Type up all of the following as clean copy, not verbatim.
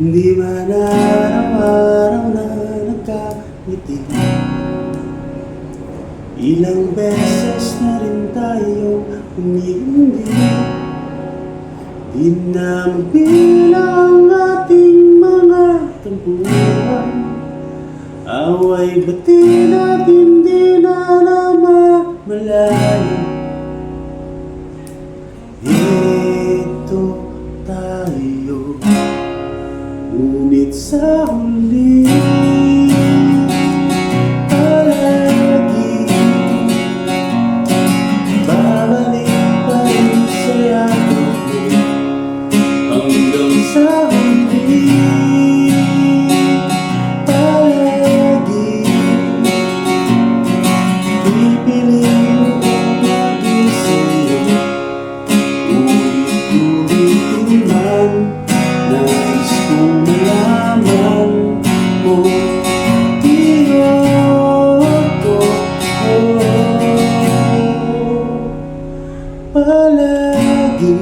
Hindi man araw-araw na nagkangiti, ilang beses na rin tayo humihindi. Di na mabilang ang ating mga tampuhan, away bati natin di na namamalayan. Ito tayo, ngunit sa huli palagi babalik pa rin sa'yo hanggang sa huli. Palagi pipiliin kong maging sa'yo, ulit-ulitin man. Nais kong malaman mo, palagi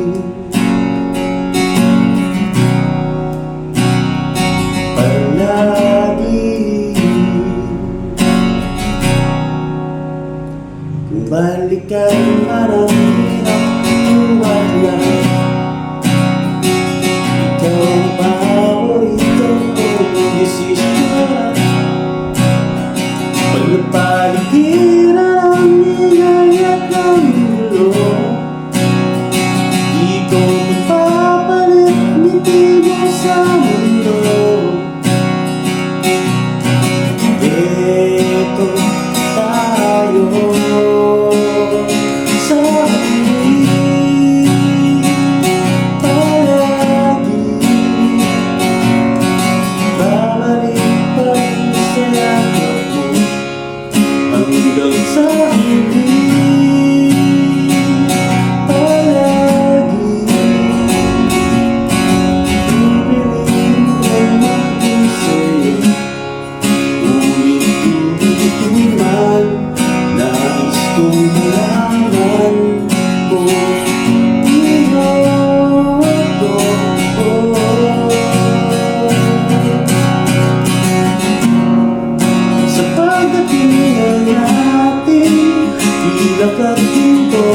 kung balikan parang hirap wala. Ikaw ang paborito kong desisyon, pagpapaligiran ang niyayat ng mulo. Di ko mapapalit ngiti mo sa mundo. Ito tayo sa huli, palagi babalik pa rin sa yakap mo hanggang sa huli. Lakad dito,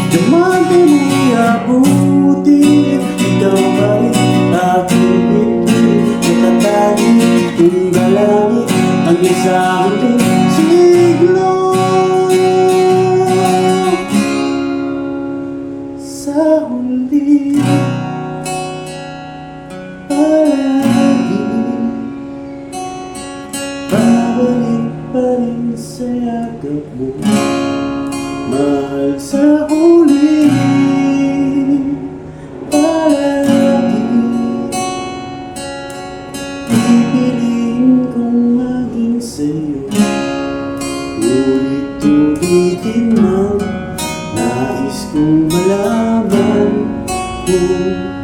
diamante mo'y abutin. Ikaw pa rin aking bitbit, natatangin kung dalangin hanggang sa huling siglo. Sa huli palagi babalik pa rin sa yakap mo, mahal. Sa huli palagi pipiliin kong maging sa'yo, ulit-ulitin man. Nais kong malaman kung